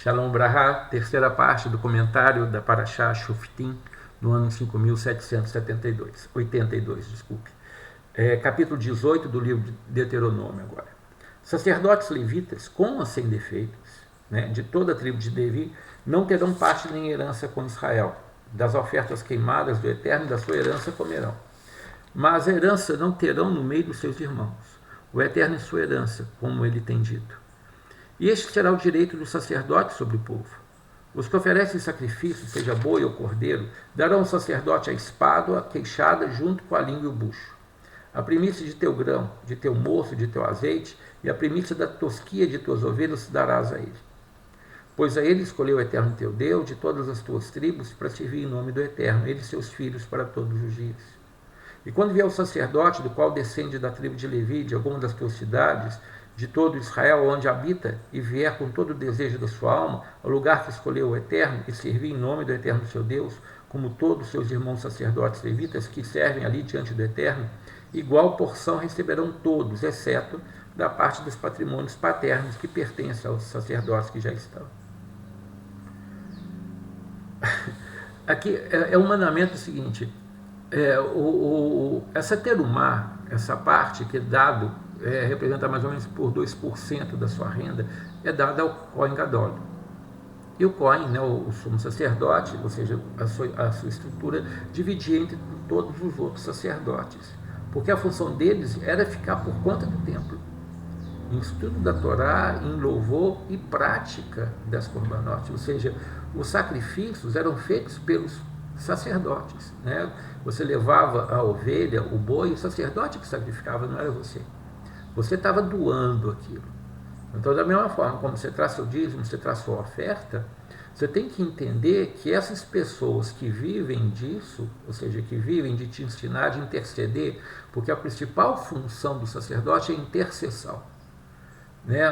Shalom Brahá, terceira parte do comentário da Parashá Shoftim, no ano 5.772, 82, desculpe. Capítulo 18 do livro de Deuteronômio agora. Sacerdotes levitas, com ou sem defeitos, né, de toda a tribo de Levi, não terão parte nem herança com Israel. Das ofertas queimadas do Eterno e da sua herança comerão. Mas a herança não terão no meio dos seus irmãos. O Eterno é sua herança, como ele tem dito. E este será o direito do sacerdote sobre o povo. Os que oferecem sacrifício, seja boi ou cordeiro, darão ao sacerdote a espada ou a queixada junto com a língua e o bucho. A primícia de teu grão, de teu moço, de teu azeite, e a primícia da tosquia de tuas ovelhas darás a ele. Pois a ele escolheu o Eterno teu Deus de todas as tuas tribos para servir em nome do Eterno, ele e seus filhos para todos os dias. E quando vier o sacerdote, do qual descende da tribo de Levi, de alguma das tuas cidades, de todo Israel, onde habita, e vier com todo o desejo da sua alma, ao lugar que escolheu o Eterno, e servir em nome do Eterno seu Deus, como todos seus irmãos sacerdotes levitas que servem ali diante do Eterno, igual porção receberão todos, exceto da parte dos patrimônios paternos que pertencem aos sacerdotes que já estão. Aqui é um mandamento seguinte, essa terumá, essa parte que é dado, representa mais ou menos por 2% da sua renda, é dada ao Kohen Gadol. E o Kohen, né, o sumo sacerdote, ou seja, a sua estrutura, dividia entre todos os outros sacerdotes, porque a função deles era ficar por conta do templo, em estudo da Torá, em louvor e prática das korbanot, ou seja, os sacrifícios eram feitos pelos sacerdotes, né? Você levava a ovelha, o boi, o sacerdote que sacrificava, não era você. Você estava doando aquilo. Então, da mesma forma como você traz seu dízimo, você traz sua oferta, você tem que entender que essas pessoas que vivem disso, ou seja, que vivem de te ensinar, de interceder, porque a principal função do sacerdote é a intercessão. Né?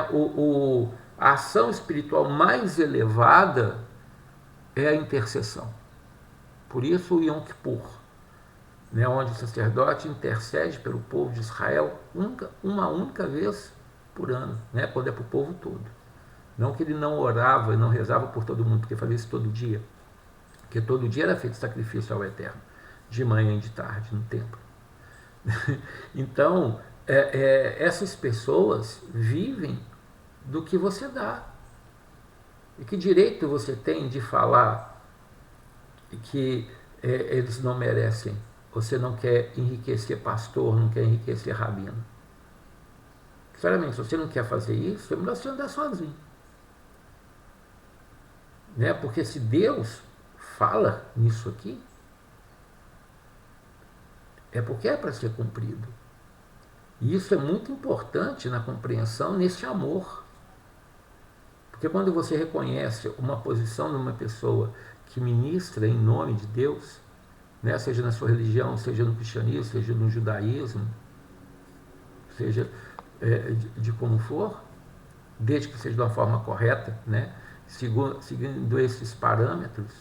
A ação espiritual mais elevada é a intercessão. Por isso o Yom Kippur, né, onde o sacerdote intercede pelo povo de Israel uma única vez por ano, né, quando é para o povo todo. Não que ele não orava e não rezava por todo mundo, porque fazia isso todo dia. Porque todo dia era feito sacrifício ao Eterno, de manhã e de tarde, no templo. Então, essas pessoas vivem do que você dá. E que direito você tem de falar que eles não merecem? Você não quer enriquecer pastor, não quer enriquecer rabino. Sinceramente, se você não quer fazer isso, é melhor você andar sozinho. Né? Porque se Deus fala nisso aqui, é porque é para ser cumprido. E isso é muito importante na compreensão, nesse amor. Porque quando você reconhece uma posição de uma pessoa que ministra em nome de Deus, né, seja na sua religião, seja no cristianismo, seja no judaísmo, seja de como for, desde que seja de uma forma correta, né, seguindo esses parâmetros,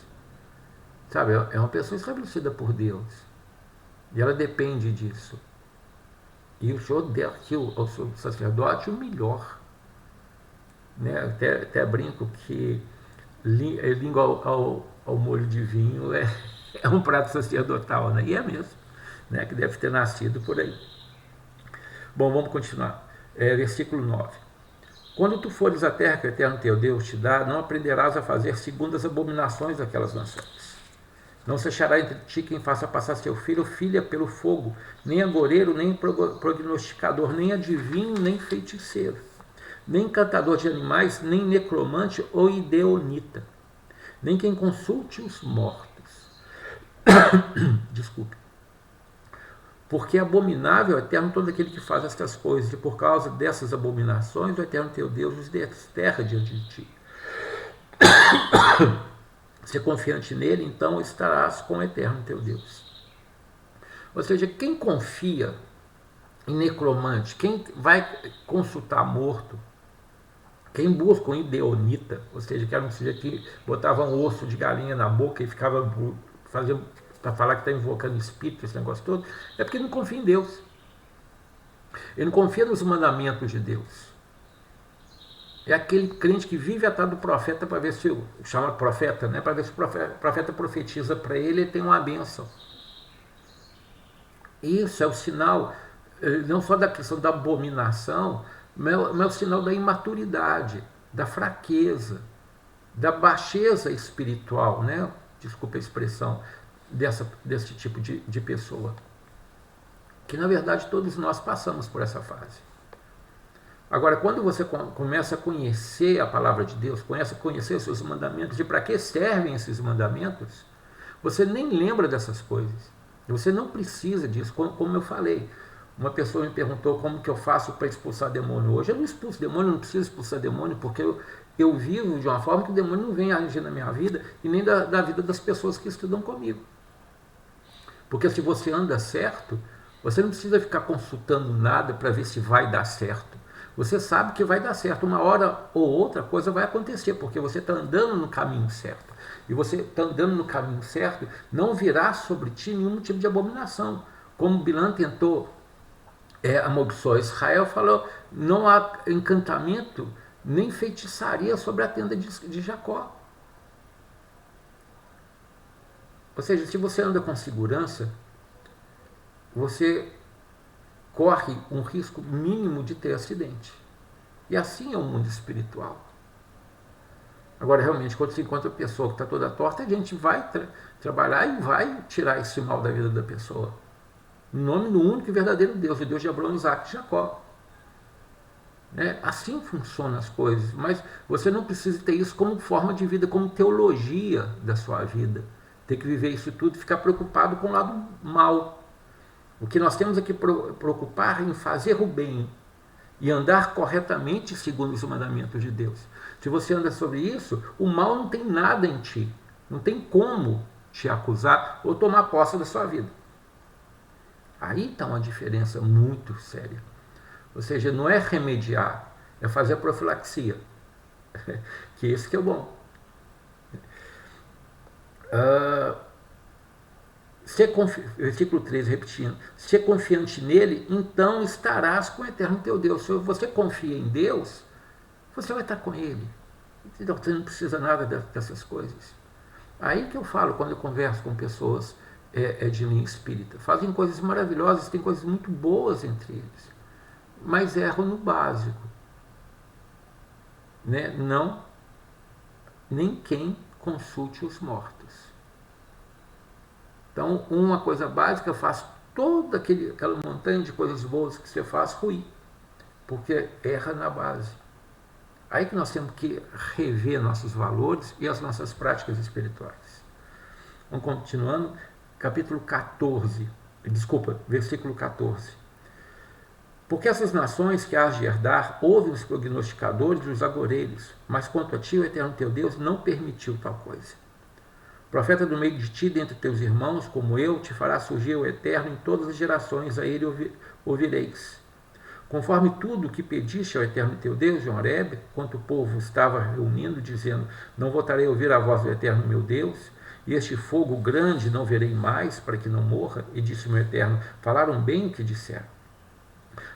sabe, é uma pessoa estabelecida por Deus, e ela depende disso. E o Senhor deu aqui ao seu sacerdote o melhor. Né, até brinco que língua ao molho de vinho é um prato sacerdotal, né? E é mesmo, né? Que deve ter nascido por aí. Bom, vamos continuar. Versículo 9. Quando tu fores à terra que o Eterno teu Deus te dá, não aprenderás a fazer segundo as abominações daquelas nações. Não se achará entre ti quem faça passar seu filho ou filha pelo fogo, nem agoreiro, nem prognosticador, nem adivinho, nem feiticeiro, nem encantador de animais, nem necromante ou ideonita, nem quem consulte os mortos. Desculpe. Porque abominável é o Eterno todo aquele que faz estas coisas, e por causa dessas abominações, o Eterno teu Deus os desterra diante de ti. Se confiante nele, então estarás com o Eterno teu Deus. Ou seja, quem confia em necromante, quem vai consultar morto, quem busca um ideonita, ou seja, que era um sujeito que botava um osso de galinha na boca e ficava fazendo para falar que está invocando espírito, esse negócio todo, é porque não confia em Deus. Ele não confia nos mandamentos de Deus. É aquele crente que vive atrás do profeta para ver se, chama profeta, né? Para ver se o profeta profetiza para ele tem uma bênção. Isso é o sinal, não só da questão da abominação, mas é o sinal da imaturidade, da fraqueza, da baixeza espiritual, né? Desculpa a expressão, desse tipo de pessoa. Que na verdade todos nós passamos por essa fase. Agora, quando você começa a conhecer a palavra de Deus, começa a conhecer os seus mandamentos e para que servem esses mandamentos, você nem lembra dessas coisas. Você não precisa disso, como eu falei. Uma pessoa me perguntou como que eu faço para expulsar demônio. Hoje eu não expulso demônio, não preciso expulsar demônio, porque eu vivo de uma forma que o demônio não vem agir na minha vida e nem da vida das pessoas que estudam comigo. Porque se você anda certo, você não precisa ficar consultando nada para ver se vai dar certo. Você sabe que vai dar certo. Uma hora ou outra coisa vai acontecer, porque você está andando no caminho certo. E você está andando no caminho certo, não virá sobre ti nenhum tipo de abominação. Como Bilã tentou amaldiçoar Israel, falou, não há encantamento nem feitiçaria sobre a tenda de Jacó. Ou seja, se você anda com segurança, você corre um risco mínimo de ter acidente. E assim é o mundo espiritual. Agora, realmente, quando se encontra a pessoa que está toda torta, a gente vai trabalhar e vai tirar esse mal da vida da pessoa. Em nome do único e verdadeiro Deus, o Deus de Abraão, Isaac e Jacó. Assim funcionam as coisas, mas você não precisa ter isso como forma de vida, como teologia da sua vida. Ter que viver isso tudo e ficar preocupado com o lado mal. O que nós temos é que preocupar em fazer o bem e andar corretamente segundo os mandamentos de Deus. Se você anda sobre isso, o mal não tem nada em ti. Não tem como te acusar ou tomar posse da sua vida. Aí está uma diferença muito séria. Ou seja, não é remediar, é fazer a profilaxia. Que esse que é o bom. Versículo 13, repetindo, ser confiante nele, então estarás com o eterno teu Deus. Se você confia em Deus, você vai estar com ele. Então, você não precisa nada dessas coisas. Aí que eu falo quando eu converso com pessoas de linha espírita. Fazem coisas maravilhosas, tem coisas muito boas entre eles, mas erram no básico. Não, nem quem consulte os mortos. Então, uma coisa básica faz toda aquela montanha de coisas boas que você faz ruir, porque erra na base. Aí que nós temos que rever nossos valores e as nossas práticas espirituais. Vamos continuando, versículo 14. Porque essas nações que hás de herdar ouvem os prognosticadores e os agoureiros, mas quanto a ti, o eterno teu Deus, não permitiu tal coisa. Profeta do meio de ti, dentre teus irmãos, como eu, te fará surgir o Eterno em todas as gerações, a ele ouvireis. Conforme tudo o que pediste ao Eterno teu Deus, em Horebe, quando o povo estava reunindo, dizendo, não voltarei a ouvir a voz do Eterno meu Deus, e este fogo grande não verei mais, para que não morra, e disse o meu Eterno, falaram bem o que disseram.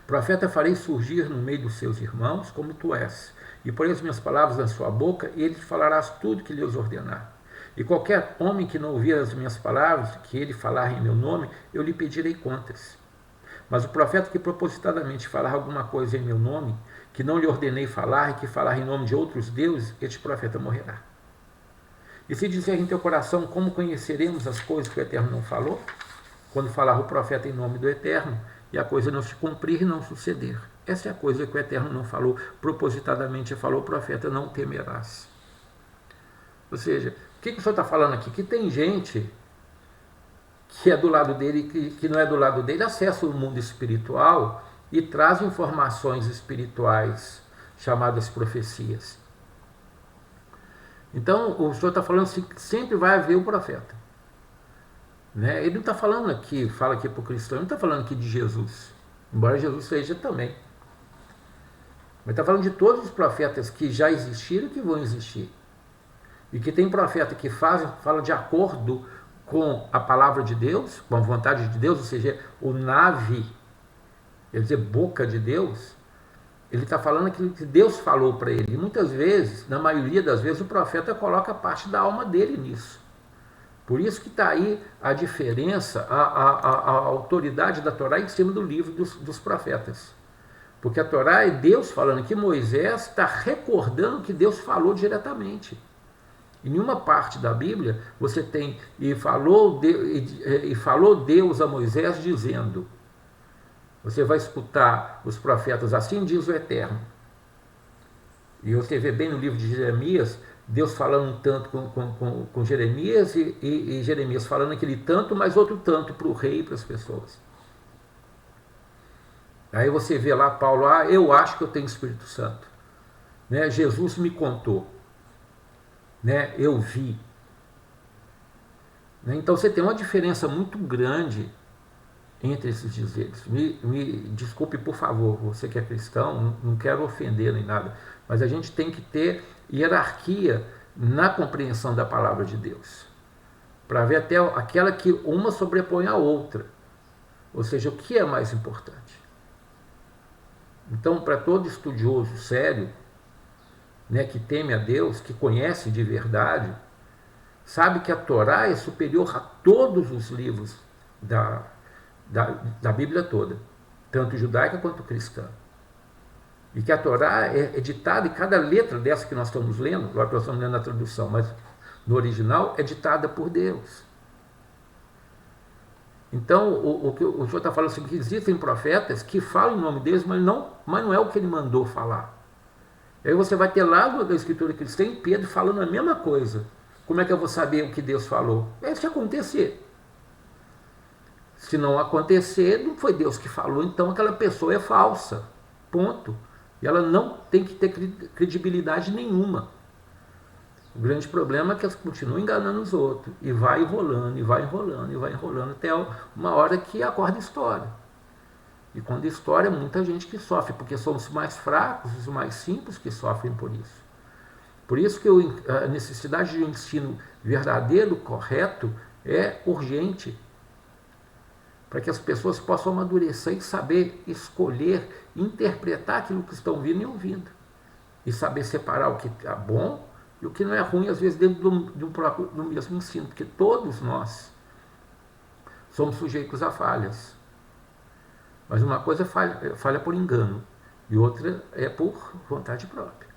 Profeta farei surgir no meio dos seus irmãos, como tu és, e porei as minhas palavras na sua boca, e ele te falarás tudo que lhes ordenar. E qualquer homem que não ouvir as minhas palavras, que ele falar em meu nome, eu lhe pedirei contas. Mas o profeta que propositadamente falar alguma coisa em meu nome, que não lhe ordenei falar, e que falar em nome de outros deuses, este profeta morrerá. E se disser em teu coração, como conheceremos as coisas que o Eterno não falou? Quando falar o profeta em nome do Eterno, e a coisa não se cumprir e não suceder. Essa é a coisa que o Eterno não falou, propositadamente falou o profeta, não temerás. Ou seja, o que o senhor está falando aqui? Que tem gente que é do lado dele e que não é do lado dele, acessa o mundo espiritual e traz informações espirituais chamadas profecias. Então, o senhor está falando assim, que sempre vai haver um profeta. Ele não está falando aqui, fala aqui para o cristão, ele não está falando aqui de Jesus, embora Jesus seja também. Mas está falando de todos os profetas que já existiram e que vão existir. E que tem profeta que fala de acordo com a palavra de Deus, com a vontade de Deus, ou seja, o nave, quer dizer, boca de Deus, Ele está falando aquilo que Deus falou para ele. E muitas vezes, na maioria das vezes, o profeta coloca parte da alma dele nisso. Por isso que está aí a diferença, a autoridade da Torá em cima do livro dos profetas. Porque a Torá é Deus falando que Moisés está recordando que Deus falou diretamente. Em nenhuma parte da Bíblia você tem e falou Deus a Moisés dizendo. Você vai escutar os profetas, assim diz o Eterno. E você vê bem no livro de Jeremias, Deus falando um tanto com Jeremias e Jeremias falando aquele tanto, mas outro tanto para o rei e para as pessoas. Aí você vê lá Paulo, eu acho que eu tenho Espírito Santo. Né? Jesus me contou. Né? Eu vi. Né? Então você tem uma diferença muito grande entre esses dizeres. Me desculpe, por favor, você que é cristão, não quero ofender nem nada, mas a gente tem que ter hierarquia na compreensão da palavra de Deus, para ver até aquela que uma sobrepõe a outra, ou seja, o que é mais importante. Então, para todo estudioso sério, né, que teme a Deus, que conhece de verdade, sabe que a Torá é superior a todos os livros da Bíblia toda, tanto judaica quanto cristã. E que a Torá é ditada, e cada letra dessa que nós estamos lendo, agora nós estamos lendo na tradução, mas no original é ditada por Deus. Então, o que o senhor está falando assim, que existem profetas que falam em nome deles, mas não é o que ele mandou falar. Aí você vai ter lá na Escritura cristã em Pedro falando a mesma coisa. Como é que eu vou saber o que Deus falou? É se acontecer. Se não acontecer, não foi Deus que falou, então aquela pessoa é falsa. Ponto. E ela não tem que ter credibilidade nenhuma. O grande problema é que elas continuam enganando os outros. E vai enrolando, e vai enrolando, e vai enrolando, até uma hora que acorda a história. E quando a história, muita gente que sofre, porque são os mais fracos, os mais simples que sofrem por isso. Por isso que a necessidade de um ensino verdadeiro, correto, é urgente. Para que as pessoas possam amadurecer e saber escolher, interpretar aquilo que estão vendo e ouvindo. E saber separar o que é bom e o que não é ruim, às vezes, dentro do mesmo ensino. Porque todos nós somos sujeitos a falhas. Mas uma coisa é falha por engano e outra é por vontade própria.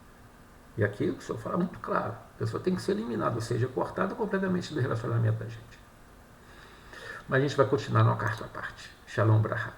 E aqui o senhor fala muito claro. A pessoa tem que ser eliminada, ou seja, cortada completamente do relacionamento da gente. Mas a gente vai continuar numa quarta parte. Shalom Brahá.